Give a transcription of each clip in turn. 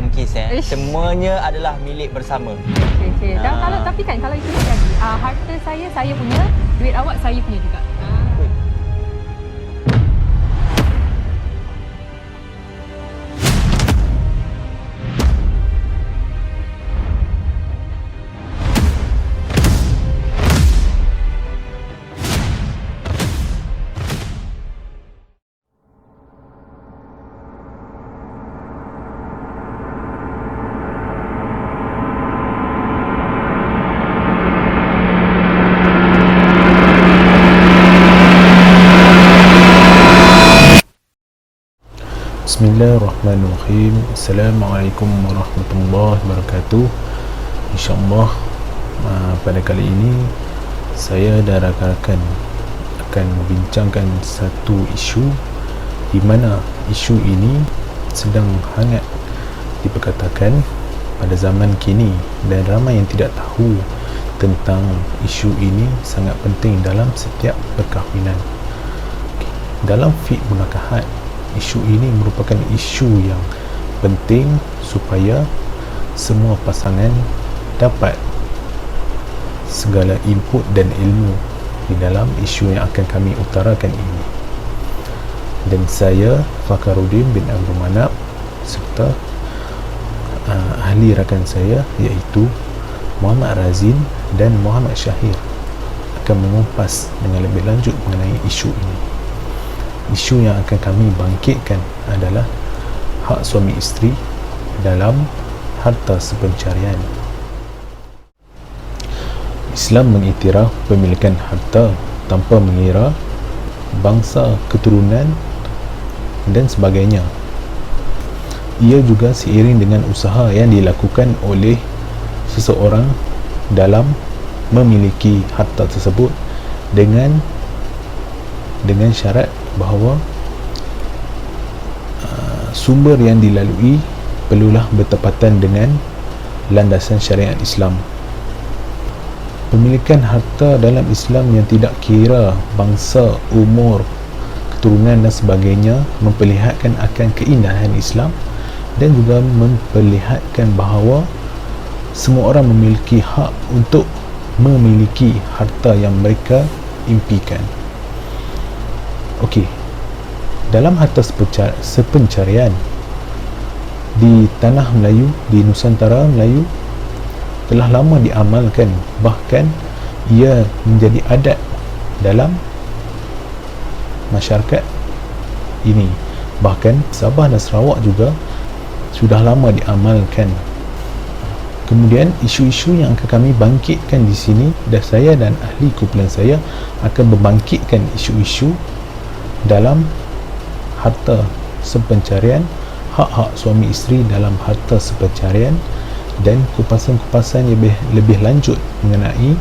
bukan kes Ish. semuanya adalah milik bersama. Okey. Dan tapi kalau itu tadi, harta saya punya, duit awak saya punya juga. Bismillahirrahmanirrahim. Assalamualaikum warahmatullahi wabarakatuh. InsyaAllah pada kali ini saya dan rakan-rakan akan membincangkan satu isu di mana isu ini sedang hangat diperkatakan pada zaman kini dan ramai yang tidak tahu tentang isu ini sangat penting dalam setiap perkahwinan. Dalam fiqh munakahat, isu ini merupakan isu yang penting supaya semua pasangan dapat segala input dan ilmu di dalam isu yang akan kami utarakan ini. Dan saya Fakaruddin bin Abdul Manap serta ahli rakan saya iaitu Muhammad Razin dan Muhammad Syahir akan mengupas dengan lebih lanjut mengenai isu ini. Isu yang akan kami bangkitkan adalah hak suami isteri dalam harta sepencarian. Islam mengiktiraf pemilikan harta tanpa mengira bangsa, keturunan dan sebagainya. Ia juga seiring dengan usaha yang dilakukan oleh seseorang dalam memiliki harta tersebut dengan syarat bahawa sumber yang dilalui perlulah bertepatan dengan landasan syariat Islam. Pemilikan harta dalam Islam yang tidak kira bangsa, umur, keturunan dan sebagainya memperlihatkan akan keindahan Islam dan juga memperlihatkan bahawa semua orang memiliki hak untuk memiliki harta yang mereka impikan. Okey, dalam harta sepencarian di tanah Melayu, di Nusantara Melayu telah lama diamalkan, bahkan ia menjadi adat dalam masyarakat ini. Bahkan Sabah dan Sarawak juga sudah lama diamalkan. Kemudian isu-isu yang akan kami bangkitkan di sini, dan saya dan ahli kumpulan saya akan membangkitkan isu-isu dalam harta sepencarian, hak-hak suami isteri dalam harta sepencarian, dan kupasan-kupasan lebih lanjut mengenai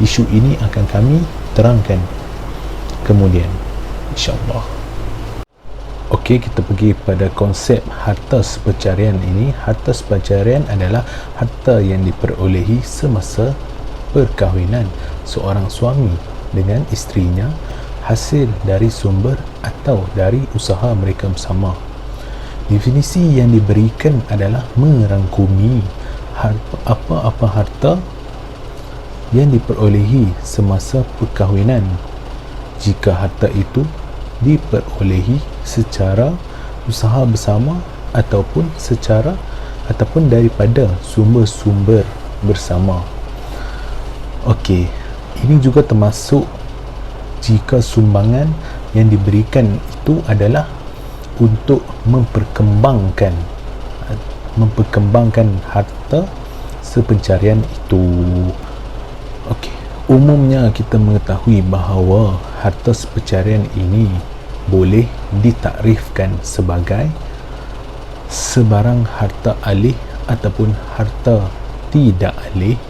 isu ini akan kami terangkan kemudian, insyaAllah. Okey, kita pergi pada konsep harta sepencarian ini. Harta sepencarian adalah harta yang diperolehi semasa perkahwinan seorang suami dengan isterinya hasil dari sumber atau dari usaha mereka bersama. Definisi yang diberikan adalah merangkumi apa-apa harta yang diperolehi semasa perkahwinan jika harta itu diperolehi secara usaha bersama ataupun daripada sumber-sumber bersama. Okey, ini juga termasuk jika sumbangan yang diberikan itu adalah untuk memperkembangkan harta sepencarian itu. Okey, umumnya kita mengetahui bahawa harta sepencarian ini boleh ditakrifkan sebagai sebarang harta alih ataupun harta tidak alih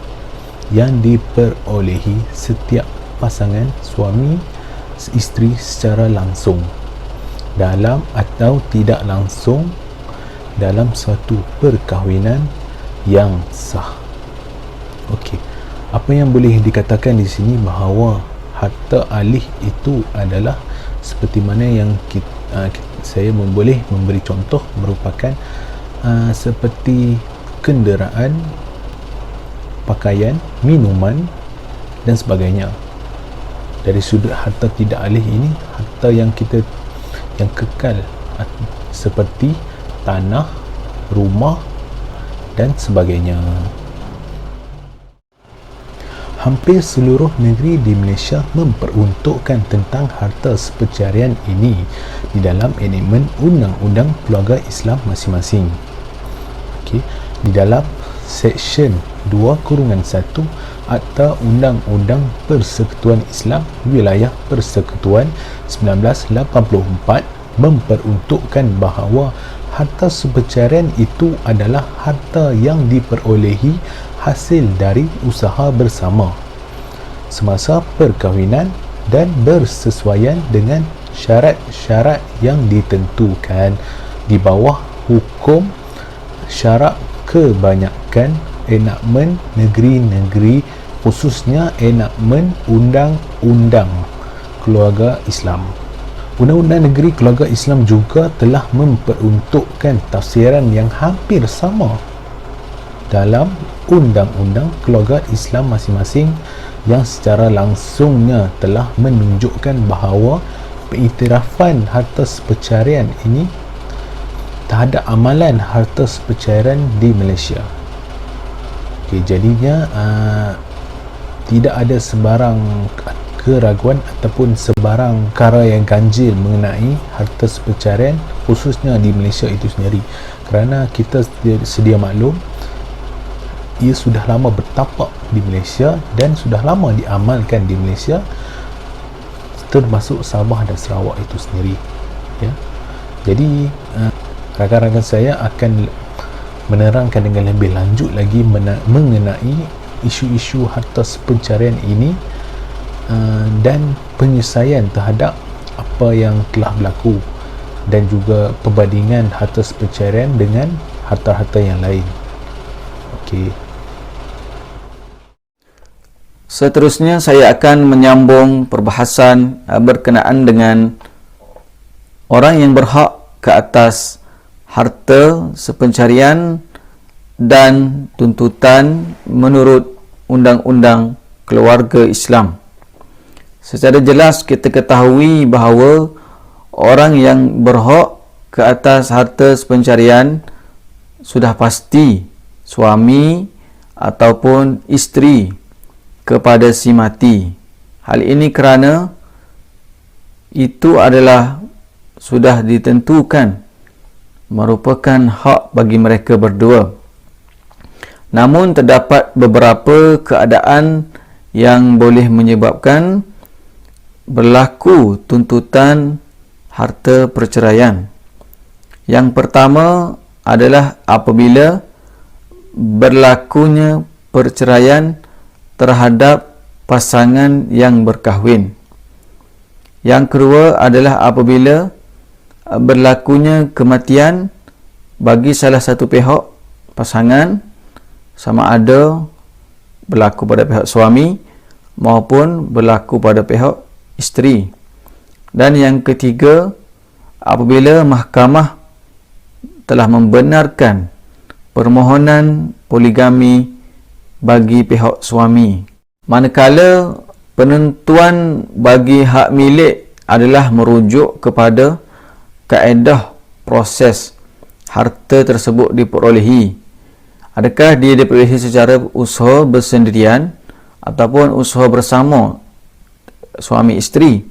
yang diperolehi setiap pasangan suami isteri secara langsung dalam atau tidak langsung dalam suatu perkahwinan yang sah. Okey, apa yang boleh dikatakan di sini bahawa harta alih itu adalah seperti mana yang saya boleh memberi contoh, merupakan seperti kenderaan, pakaian, minuman dan sebagainya. Dari sudut harta tidak alih ini, harta yang kekal seperti tanah, rumah dan sebagainya. Hampir seluruh negeri di Malaysia memperuntukkan tentang harta sepencarian ini di dalam enakmen undang-undang keluarga Islam masing-masing. Okey, di dalam Seksyen 2/1 Akta Undang-Undang Persekutuan Islam Wilayah Persekutuan 1984 memperuntukkan bahawa harta sepencarian itu adalah harta yang diperolehi hasil dari usaha bersama semasa perkahwinan dan bersesuaian dengan syarat-syarat yang ditentukan di bawah hukum syarak kebanyakan enakmen negeri-negeri, khususnya enakmen Undang-Undang Keluarga Islam. Undang-Undang Negeri Keluarga Islam juga telah memperuntukkan tafsiran yang hampir sama dalam Undang-Undang Keluarga Islam masing-masing yang secara langsungnya telah menunjukkan bahawa pengiktirafan harta sepencarian ini terhadap amalan harta sepencarian di Malaysia. Okay, jadinya tidak ada sebarang keraguan ataupun sebarang perkara yang ganjil mengenai harta sepencarian khususnya di Malaysia itu sendiri, kerana kita sedia maklum ia sudah lama bertapak di Malaysia dan sudah lama diamalkan di Malaysia, termasuk Sabah dan Sarawak itu sendiri, ya. Jadi rakan-rakan saya akan menerangkan dengan lebih lanjut lagi mengenai isu-isu harta sepencarian ini dan penyelesaian terhadap apa yang telah berlaku dan juga perbandingan harta sepencarian dengan harta-harta yang lain. Okey. Seterusnya saya akan menyambung perbahasan berkenaan dengan orang yang berhak ke atas harta sepencarian dan tuntutan menurut Undang-Undang Keluarga Islam. Secara jelas kita ketahui bahawa orang yang berhak ke atas harta sepencarian sudah pasti suami ataupun isteri kepada si mati. Hal ini kerana itu adalah sudah ditentukan merupakan hak bagi mereka berdua. Namun terdapat beberapa keadaan yang boleh menyebabkan berlaku tuntutan harta perceraian. Yang pertama adalah apabila berlakunya perceraian terhadap pasangan yang berkahwin. Yang kedua adalah apabila berlakunya kematian bagi salah satu pihak pasangan, sama ada berlaku pada pihak suami maupun berlaku pada pihak isteri. Dan yang ketiga, apabila mahkamah telah membenarkan permohonan poligami bagi pihak suami. Manakala penentuan bagi hak milik adalah merujuk kepada kaedah proses harta tersebut diperolehi. Adakah dia diperolehi secara usaha bersendirian ataupun usaha bersama suami isteri?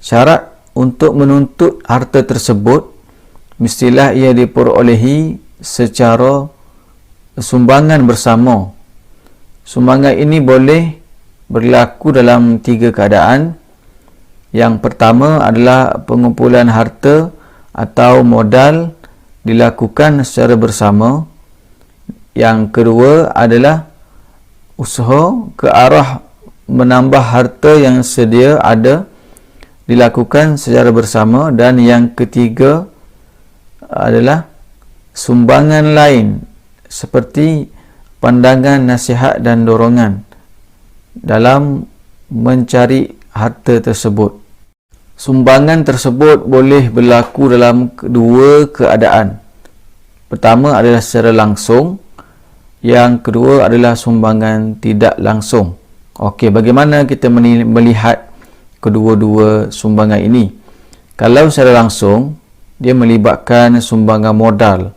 Syarat untuk menuntut harta tersebut mestilah ia diperolehi secara sumbangan bersama. Sumbangan ini boleh berlaku dalam 3 keadaan. Yang pertama adalah pengumpulan harta atau modal dilakukan secara bersama. Yang kedua adalah usaha ke arah menambah harta yang sedia ada dilakukan secara bersama. Dan yang ketiga adalah sumbangan lain seperti pandangan, nasihat dan dorongan dalam mencari harta tersebut. Sumbangan tersebut boleh berlaku dalam kedua keadaan. Pertama adalah secara langsung, yang kedua adalah sumbangan tidak langsung. Okey, bagaimana kita melihat kedua-dua sumbangan ini? Kalau secara langsung, dia melibatkan sumbangan modal,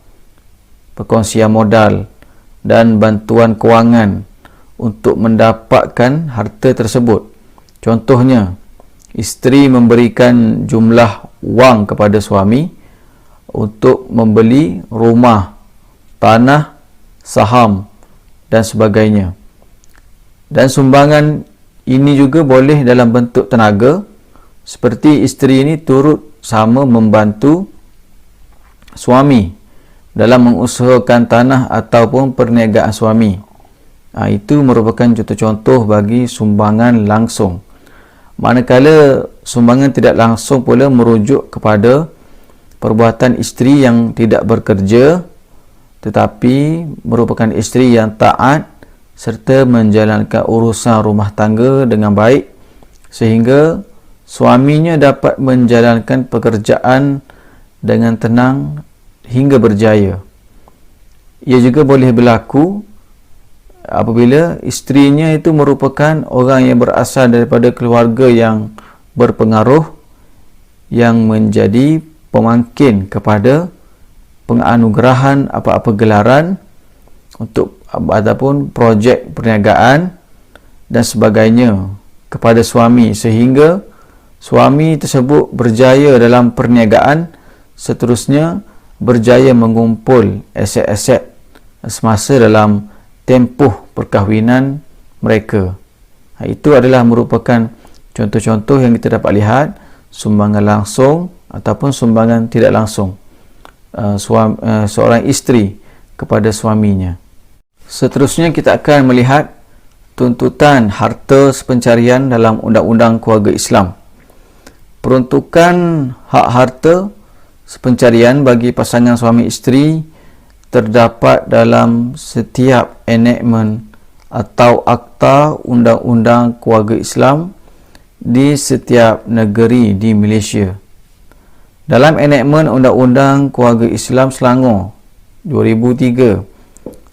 perkongsian modal dan bantuan kewangan untuk mendapatkan harta tersebut. Contohnya, isteri memberikan jumlah wang kepada suami untuk membeli rumah, tanah, saham dan sebagainya. Dan sumbangan ini juga boleh dalam bentuk tenaga, seperti isteri ini turut sama membantu suami dalam mengusahakan tanah ataupun perniagaan suami. Itu merupakan contoh-contoh bagi sumbangan langsung. Manakala sumbangan tidak langsung pula merujuk kepada perbuatan isteri yang tidak bekerja tetapi merupakan isteri yang taat serta menjalankan urusan rumah tangga dengan baik sehingga suaminya dapat menjalankan pekerjaan dengan tenang hingga berjaya. Ia juga boleh berlaku apabila isterinya itu merupakan orang yang berasal daripada keluarga yang berpengaruh yang menjadi pemangkin kepada penganugerahan apa-apa gelaran untuk ataupun projek perniagaan dan sebagainya kepada suami sehingga suami tersebut berjaya dalam perniagaan, seterusnya berjaya mengumpul aset-aset semasa dalam tempoh perkahwinan mereka. Itu adalah merupakan contoh-contoh yang kita dapat lihat sumbangan langsung ataupun sumbangan tidak langsung seorang isteri kepada suaminya. Seterusnya kita akan melihat tuntutan harta sepencarian dalam Undang-Undang Keluarga Islam. Peruntukan hak harta sepencarian bagi pasangan suami isteri terdapat dalam setiap enactment atau akta Undang-Undang Keluarga Islam di setiap negeri di Malaysia. Dalam enactment Undang-Undang Keluarga Islam Selangor 2003,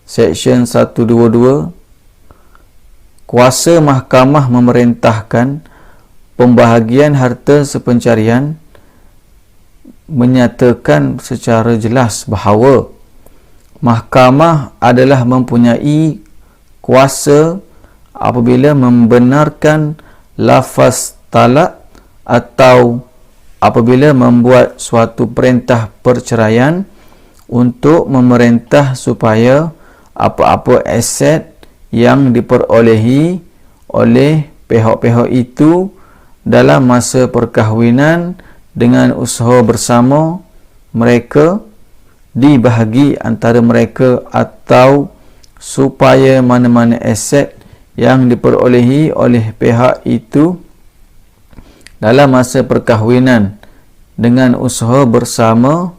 Seksyen 122, kuasa mahkamah memerintahkan pembahagian harta sepencarian menyatakan secara jelas bahawa mahkamah adalah mempunyai kuasa apabila membenarkan lafaz talak atau apabila membuat suatu perintah perceraian untuk memerintah supaya apa-apa aset yang diperolehi oleh pihak-pihak itu dalam masa perkahwinan dengan usaha bersama mereka dibahagi antara mereka atau supaya mana-mana aset yang diperolehi oleh pihak itu dalam masa perkahwinan dengan usaha bersama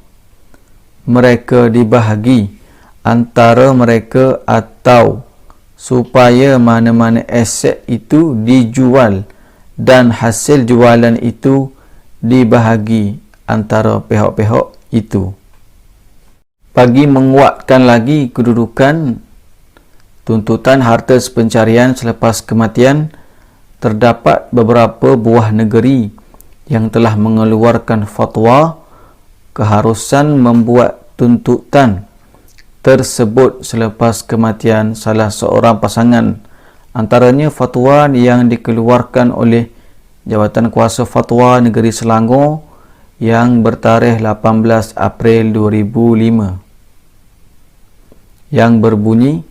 mereka dibahagi antara mereka atau supaya mana-mana aset itu dijual dan hasil jualan itu dibahagi antara pihak-pihak itu. Bagi menguatkan lagi kedudukan tuntutan harta sepencarian selepas kematian, terdapat beberapa buah negeri yang telah mengeluarkan fatwa keharusan membuat tuntutan tersebut selepas kematian salah seorang pasangan. Antaranya fatwa yang dikeluarkan oleh Jabatan Kuasa Fatwa Negeri Selangor yang bertarikh 18 April 2005 yang berbunyi,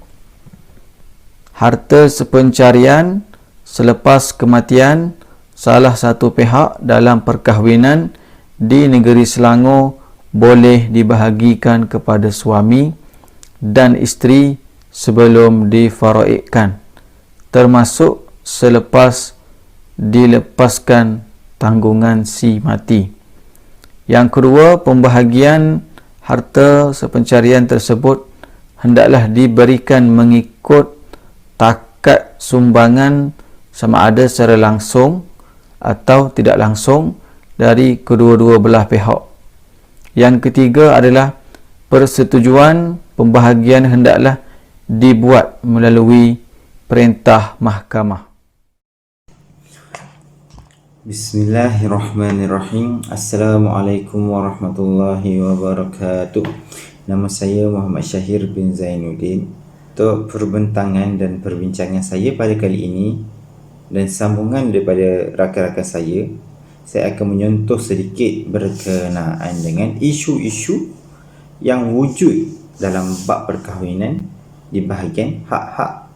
harta sepencarian selepas kematian salah satu pihak dalam perkahwinan di negeri Selangor boleh dibahagikan kepada suami dan isteri sebelum difaraidkan, termasuk selepas dilepaskan tanggungan si mati. Yang kedua, pembahagian harta sepencarian tersebut hendaklah diberikan mengikut takat sumbangan sama ada secara langsung atau tidak langsung dari kedua-dua belah pihak. Yang ketiga adalah persetujuan pembahagian hendaklah dibuat melalui perintah mahkamah. Bismillahirrahmanirrahim. Assalamualaikum warahmatullahi wabarakatuh. Nama saya Muhammad Syahir bin Zainuddin. Untuk perbentangan dan perbincangan saya pada kali ini dan sambungan daripada rakan-rakan saya akan menyentuh sedikit berkenaan dengan isu-isu yang wujud dalam bab perkahwinan di bahagian hak-hak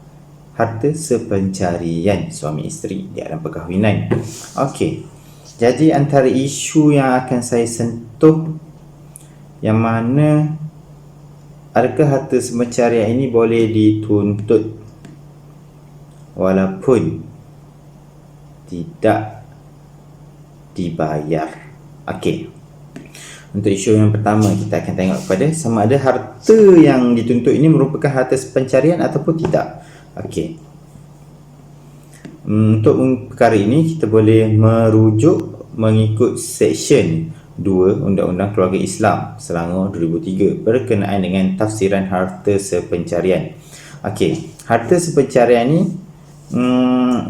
harta sepencarian suami isteri di dalam perkahwinan. Okey. Jadi antara isu yang akan saya sentuh yang mana adakah harta sepencarian ini boleh dituntut walaupun tidak dibayar. Okey. Untuk isu yang pertama kita akan tengok kepada sama ada harta yang dituntut ini merupakan harta sepencarian ataupun tidak. Okey. Untuk perkara ini kita boleh merujuk mengikut Seksyen 2 Undang-Undang Keluarga Islam Selangor 2003 berkenaan dengan tafsiran harta sepencarian. Okey, harta sepencarian ini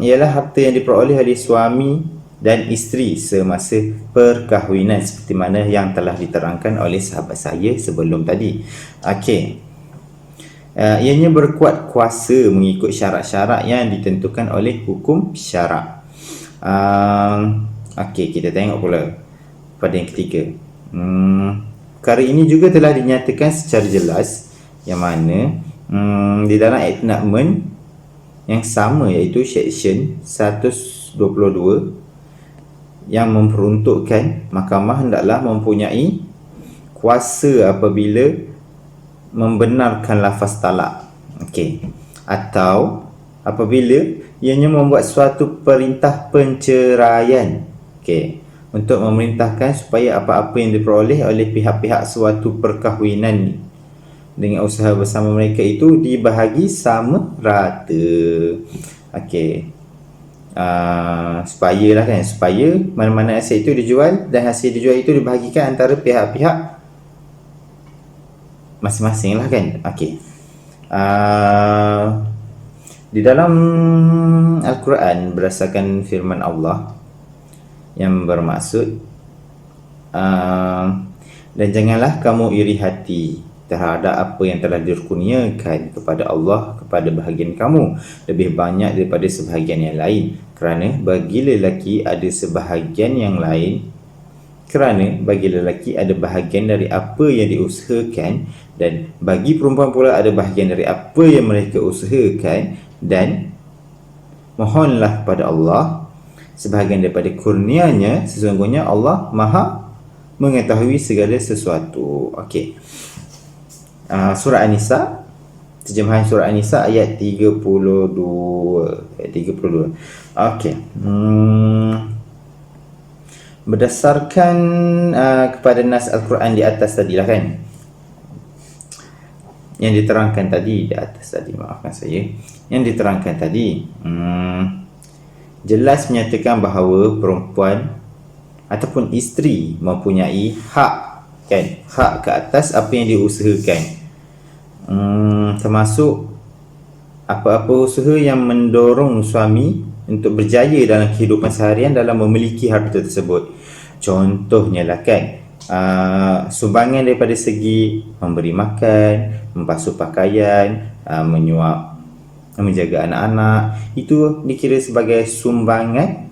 ialah harta yang diperoleh oleh suami dan isteri semasa perkahwinan seperti mana yang telah diterangkan oleh sahabat saya sebelum tadi. Okey. Ianya berkuat kuasa mengikut syarat-syarat yang ditentukan oleh hukum syarak. Okey, kita tengok pula pada yang ketiga. Perkara ini juga telah dinyatakan secara jelas yang mana di dalam enactment yang sama iaitu Seksyen 122 yang memperuntukkan mahkamah hendaklah mempunyai kuasa apabila membenarkan lafaz talak. Okey. Atau apabila ianya membuat suatu perintah penceraian. Okey. Untuk memerintahkan supaya apa-apa yang diperoleh oleh pihak-pihak suatu perkahwinan dengan usaha bersama mereka itu dibahagi sama rata. Okey. Supaya mana-mana aset itu dijual dan hasil dijual itu dibahagikan antara pihak-pihak masing-masing lah kan. Okey. Di dalam Al-Quran berdasarkan firman Allah yang bermaksud dan janganlah kamu iri hati terhadap apa yang telah dikurniakan kepada Allah kepada bahagian kamu lebih banyak daripada sebahagian yang lain, kerana bagi lelaki ada sebahagian yang lain, kerana bagi lelaki ada bahagian dari apa yang diusahakan dan bagi perempuan pula ada bahagian dari apa yang mereka usahakan, dan mohonlah kepada Allah sebahagian daripada kurnianya, sesungguhnya Allah Maha mengetahui segala sesuatu. Okey. Surah An-Nisa, terjemahan surah An-Nisa ayat 32. Okey. Berdasarkan kepada nas Al-Quran di atas tadi lah kan, yang diterangkan tadi di atas tadi, maafkan saya, yang diterangkan tadi jelas menyatakan bahawa perempuan ataupun isteri mempunyai hak kan, hak ke atas apa yang diusahakan, termasuk apa-apa usaha yang mendorong suami untuk berjaya dalam kehidupan seharian dalam memiliki harta tersebut. Contohnya lah kan, sumbangan daripada segi memberi makan, membasuh pakaian, menyuap, menjaga anak-anak, itu dikira sebagai sumbangan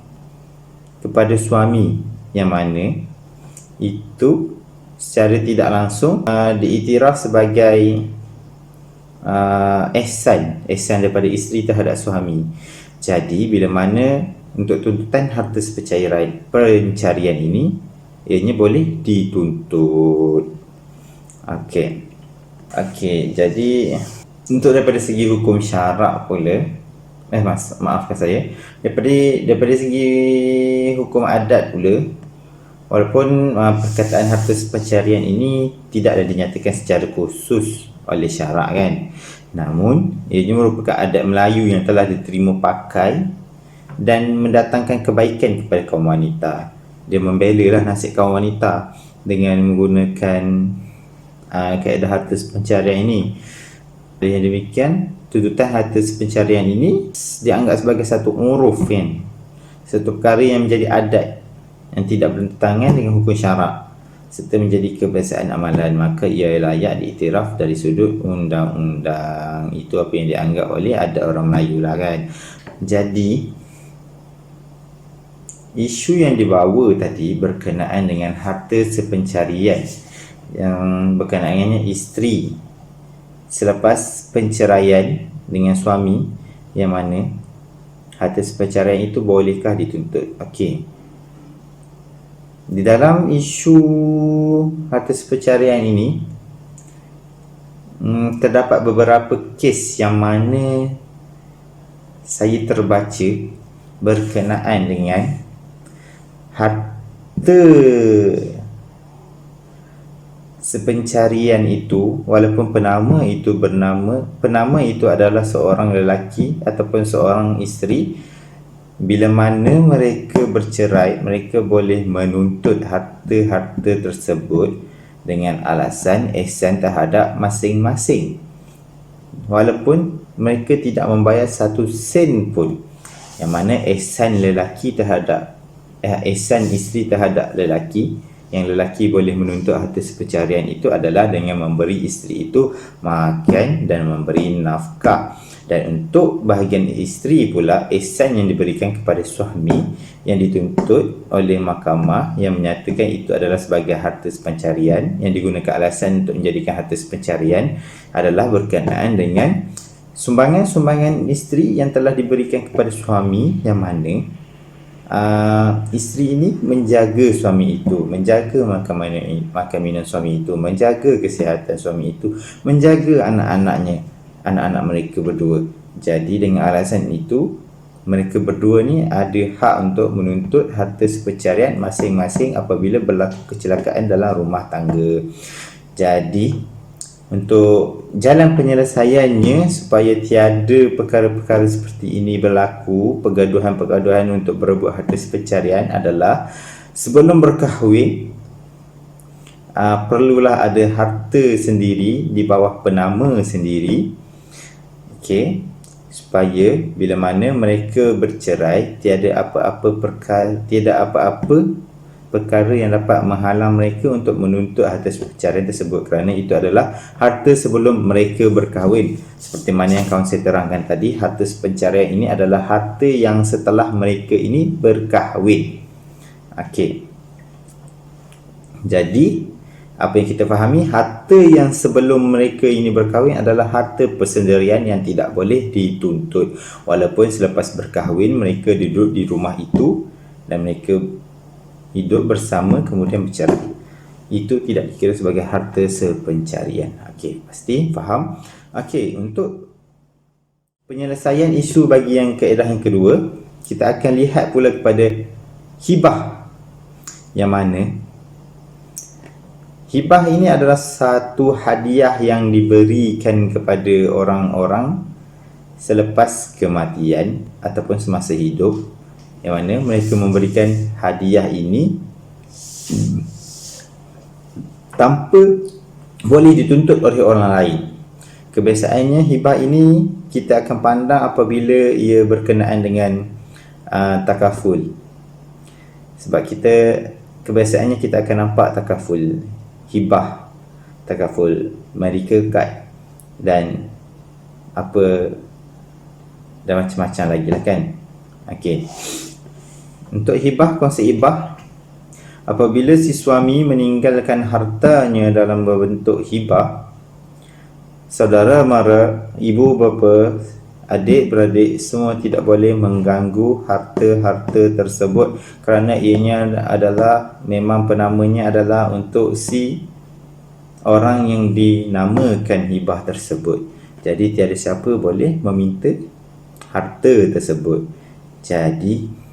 kepada suami, yang mana itu secara tidak langsung diiktiraf sebagai ihsan daripada isteri terhadap suami. Jadi bila mana untuk tuntutan harta pencarian ini, ianya boleh dituntut. Okey, jadi untuk daripada segi hukum syarak pula, maafkan saya, daripada segi hukum adat pula, walaupun perkataan harta pencarian ini tidaklah dinyatakan secara khusus oleh syarak kan, namun ianya merupakan adat Melayu yang telah diterima pakai dan mendatangkan kebaikan kepada kaum wanita. Dia membela lah nasib kaum wanita dengan menggunakan kaedah harta sepencarian ini. Dengan demikian, tuntutan harta sepencarian ini dianggap sebagai satu uruf, kan? Satu perkara yang menjadi adat yang tidak bertentangan dengan hukum syarak serta menjadi kebiasaan amalan, maka ia layak diiktiraf dari sudut undang-undang. Itu apa yang dianggap oleh adat orang Melayu lah, kan. Jadi isu yang dibawa tadi berkenaan dengan harta sepencarian yang berkenaannya isteri selepas penceraian dengan suami, yang mana harta sepencarian itu bolehkah dituntut. Okey. Di dalam isu harta sepencarian ini terdapat beberapa kes yang mana saya terbaca berkenaan dengan harta sepencarian itu, walaupun penama itu adalah seorang lelaki ataupun seorang isteri, bila mana mereka bercerai, mereka boleh menuntut harta-harta tersebut dengan alasan ihsan terhadap masing-masing, walaupun mereka tidak membayar 1 sen pun. Yang mana ihsan lelaki terhadap ihsan isteri terhadap lelaki, yang lelaki boleh menuntut harta sepencarian itu adalah dengan memberi isteri itu makan dan memberi nafkah. Dan untuk bahagian isteri pula, ihsan yang diberikan kepada suami yang dituntut oleh mahkamah yang menyatakan itu adalah sebagai harta sepencarian, yang digunakan alasan untuk menjadikan harta sepencarian adalah berkenaan dengan sumbangan-sumbangan isteri yang telah diberikan kepada suami, yang mana isteri ini menjaga suami itu, menjaga makanan suami itu, menjaga kesihatan suami itu, menjaga anak-anak mereka berdua. Jadi dengan alasan itu, mereka berdua ni ada hak untuk menuntut harta sepencarian masing-masing apabila berlaku kecelakaan dalam rumah tangga. Jadi untuk jalan penyelesaiannya supaya tiada perkara-perkara seperti ini berlaku, pergaduhan-pergaduhan untuk berebut harta sepencarian adalah sebelum berkahwin perlulah ada harta sendiri di bawah penama sendiri. Okey, supaya bila mana mereka bercerai tiada apa-apa perkara yang dapat menghalang mereka untuk menuntut harta sepencarian tersebut, kerana itu adalah harta sebelum mereka berkahwin. Seperti mana yang kawan saya terangkan tadi, harta sepencarian ini adalah harta yang setelah mereka ini berkahwin. Okey. Jadi apa yang kita fahami, harta yang sebelum mereka ini berkahwin adalah harta persendirian yang tidak boleh dituntut, walaupun selepas berkahwin mereka duduk di rumah itu dan mereka hidup bersama kemudian bercerai. Itu tidak dikira sebagai harta sepencarian. Okey, pasti faham? Okey, untuk penyelesaian isu bagi yang kaedah yang kedua, kita akan lihat pula kepada hibah, yang mana hibah ini adalah satu hadiah yang diberikan kepada orang-orang selepas kematian ataupun semasa hidup, yang mana mereka memberikan hadiah ini tanpa boleh dituntut oleh orang lain. Kebiasaannya hibah ini kita akan pandang apabila ia berkenaan dengan takaful. Sebab kebiasaannya kita akan nampak takaful, hibah, takaful, medical card dan macam-macam lagi lah, kan. Okey. Untuk hibah, konsep hibah, apabila si suami meninggalkan hartanya dalam berbentuk hibah, saudara mara, ibu bapa, adik-beradik semua tidak boleh mengganggu harta-harta tersebut, kerana ianya adalah, memang penamanya adalah untuk si orang yang dinamakan hibah tersebut. Jadi tiada siapa boleh meminta harta tersebut. Jadi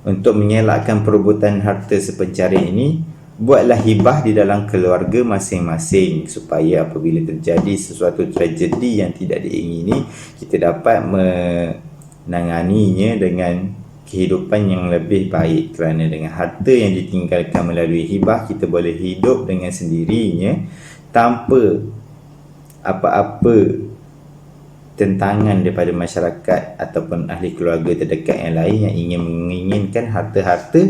untuk mengelakkan perebutan harta sepencarian ini, buatlah hibah di dalam keluarga masing-masing, supaya apabila terjadi sesuatu tragedi yang tidak diingini, kita dapat menanganinya dengan kehidupan yang lebih baik. Kerana dengan harta yang ditinggalkan melalui hibah, kita boleh hidup dengan sendirinya tanpa apa-apa tentangan daripada masyarakat ataupun ahli keluarga terdekat yang lain yang ingin menginginkan harta-harta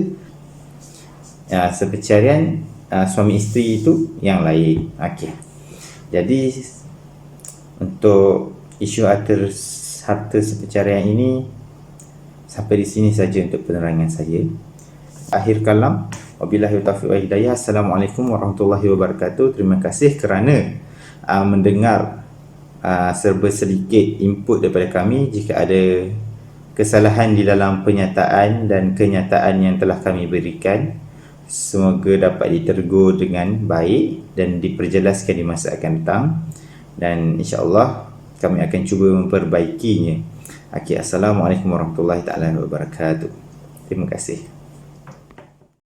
sepercarian suami isteri itu yang lain. Okey. Jadi untuk isu harta sepercarian ini sampai di sini saja untuk penerangan saya. Akhir kalam, wabillahi taufiq wal hidayah. Assalamualaikum warahmatullahi wabarakatuh. Terima kasih kerana mendengar serba sedikit input daripada kami. Jika ada kesalahan di dalam penyataan dan kenyataan yang telah kami berikan, semoga dapat ditegur dengan baik dan diperjelaskan di masa akan datang, dan insya-Allah kami akan cuba memperbaikinya. Assalamualaikum warahmatullahi wabarakatuh. Terima kasih.